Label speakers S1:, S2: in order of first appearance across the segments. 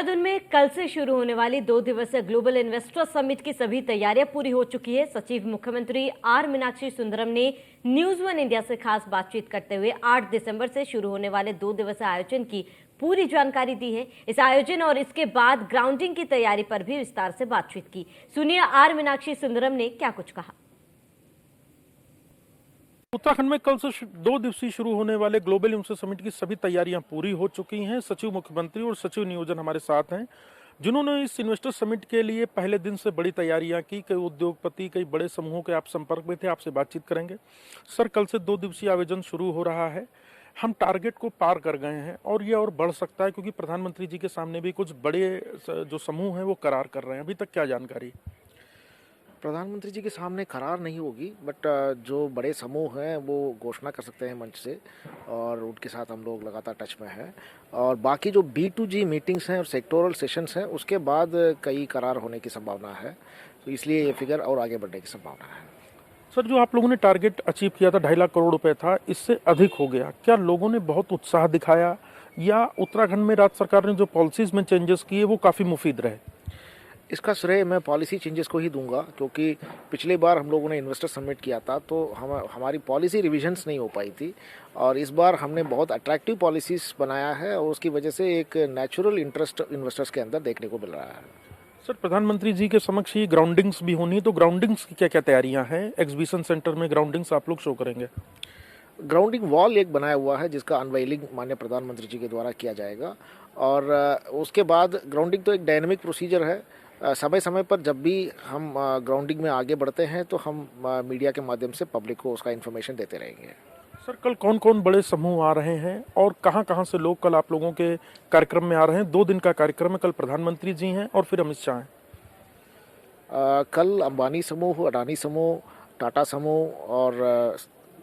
S1: देहरादून में कल से शुरू होने वाली 2 दिवसीय ग्लोबल इन्वेस्टर समिट की सभी तैयारियां पूरी हो चुकी है। सचिव मुख्यमंत्री आर मीनाक्षी सुंदरम ने न्यूज वन इंडिया से खास बातचीत करते हुए 8 दिसंबर से शुरू होने वाले 2 दिवसीय आयोजन की पूरी जानकारी दी है। इस आयोजन और इसके बाद ग्राउंडिंग की तैयारी पर भी विस्तार से बातचीत की। सुनिए आर मीनाक्षी सुंदरम ने क्या कुछ कहा।
S2: उत्तराखंड में कल से 2 दिवसीय शुरू होने वाले ग्लोबल इन्वेस्टर समिट की सभी तैयारियां पूरी हो चुकी हैं। सचिव मुख्यमंत्री और सचिव नियोजन हमारे साथ हैं, जिन्होंने इस इन्वेस्टर समिट के लिए पहले दिन से बड़ी तैयारियां की। कई उद्योगपति, कई बड़े समूहों के आप संपर्क में थे, आपसे बातचीत करेंगे। सर, कल से 2 दिवसीय आयोजन शुरू हो रहा है। हम टारगेट को पार कर गए हैं और ये और बढ़ सकता है, क्योंकि प्रधानमंत्री जी के सामने भी कुछ बड़े जो समूह हैं वो करार कर रहे हैं। अभी तक क्या जानकारी?
S3: प्रधानमंत्री जी के सामने करार नहीं होगी, बट जो बड़े समूह हैं वो घोषणा कर सकते हैं मंच से, और उनके साथ हम लोग लगातार टच में हैं। और बाकी जो B2G मीटिंग्स हैं और सेक्टोरल सेशंस हैं, उसके बाद कई करार होने की संभावना है, तो इसलिए ये फिगर और आगे बढ़ने की संभावना है।
S2: सर, जो आप लोगों ने टारगेट अचीव किया था 2.5 लाख करोड़ रुपए था, इससे अधिक हो गया। क्या लोगों ने बहुत उत्साह दिखाया, या उत्तराखंड में राज्य सरकार ने जो पॉलिसीज में चेंजेस किए वो काफ़ी मुफीद रहे?
S3: इसका श्रेय मैं पॉलिसी चेंजेस को ही दूंगा, क्योंकि पिछली बार हम लोगों ने इन्वेस्टर समिट किया था तो हमारी पॉलिसी रिविजन्स नहीं हो पाई थी, और इस बार हमने बहुत अट्रैक्टिव पॉलिसीज बनाया है, और उसकी वजह से एक नेचुरल इंटरेस्ट इन्वेस्टर्स के अंदर देखने को मिल रहा है।
S2: सर, प्रधानमंत्री जी के समक्ष ही ग्राउंडिंग्स भी होनी है, तो ग्राउंडिंग्स की क्या क्या तैयारियां हैं? एग्जीबिशन सेंटर में ग्राउंडिंग्स आप लोग शो करेंगे?
S3: ग्राउंडिंग वॉल एक बनाया हुआ है, जिसका अनवेलिंग माननीय प्रधानमंत्री जी के द्वारा किया जाएगा, और उसके बाद ग्राउंडिंग तो एक डायनेमिक प्रोसीजर है। समय समय पर जब भी हम ग्राउंडिंग में आगे बढ़ते हैं तो हम मीडिया के माध्यम से पब्लिक को उसका इन्फॉर्मेशन देते रहेंगे।
S2: सर, कल कौन कौन बड़े समूह आ रहे हैं और कहां कहां से लोग कल आप लोगों के कार्यक्रम में आ रहे हैं? 2 दिन का कार्यक्रम है, कल प्रधानमंत्री जी हैं और फिर अमित शाह हैं।
S3: कल अंबानी समूह, अडानी समूह, टाटा समूह और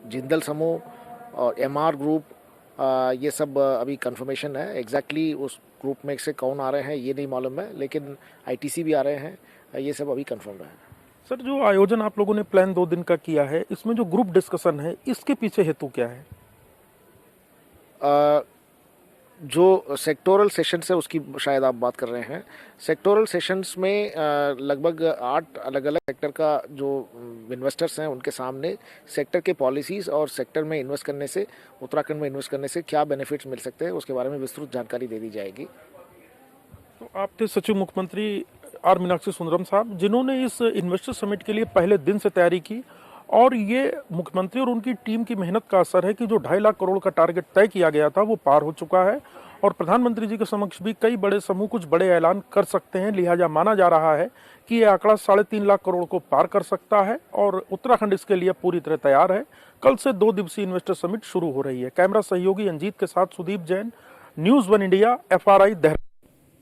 S3: जिंदल समूह और MR ग्रुप, ये सब अभी कंफर्मेशन है। एग्जैक्टली उस ग्रुप में से कौन आ रहे हैं ये नहीं मालूम है, लेकिन ITC भी आ रहे हैं, ये सब अभी कंफर्म है।
S2: सर, जो आयोजन आप लोगों ने प्लान 2 दिन का किया है, इसमें जो ग्रुप डिस्कशन है, इसके पीछे हेतु क्या है?
S3: जो सेक्टोरल सेशंस है उसकी शायद आप बात कर रहे हैं। सेक्टोरल सेशंस में लगभग 8 अलग अलग सेक्टर का जो इन्वेस्टर्स हैं उनके सामने सेक्टर के पॉलिसीज़ और सेक्टर में इन्वेस्ट करने से, उत्तराखंड में इन्वेस्ट करने से क्या बेनिफिट्स मिल सकते हैं, उसके बारे में विस्तृत जानकारी दे दी जाएगी।
S2: तो आप थे सचिव मुख्यमंत्री आर मीनाक्षी सुंदरम साहब, जिन्होंने इस इन्वेस्टर समिट के लिए पहले दिन से तैयारी की, और ये मुख्यमंत्री और उनकी टीम की मेहनत का असर है कि जो 2.5 लाख करोड़ का टारगेट तय किया गया था वो पार हो चुका है, और प्रधानमंत्री जी के समक्ष भी कई बड़े समूह कुछ बड़े ऐलान कर सकते हैं। लिहाजा माना जा रहा है कि ये आंकड़ा 3.5 लाख करोड़ को पार कर सकता है, और उत्तराखंड इसके लिए पूरी तरह तैयार है। कल से 2 दिवसीय इन्वेस्टर समिट शुरू हो रही है। कैमरा सहयोगी अंजीत के साथ Sudeep Jain, news 1 India, FRI Dehradun.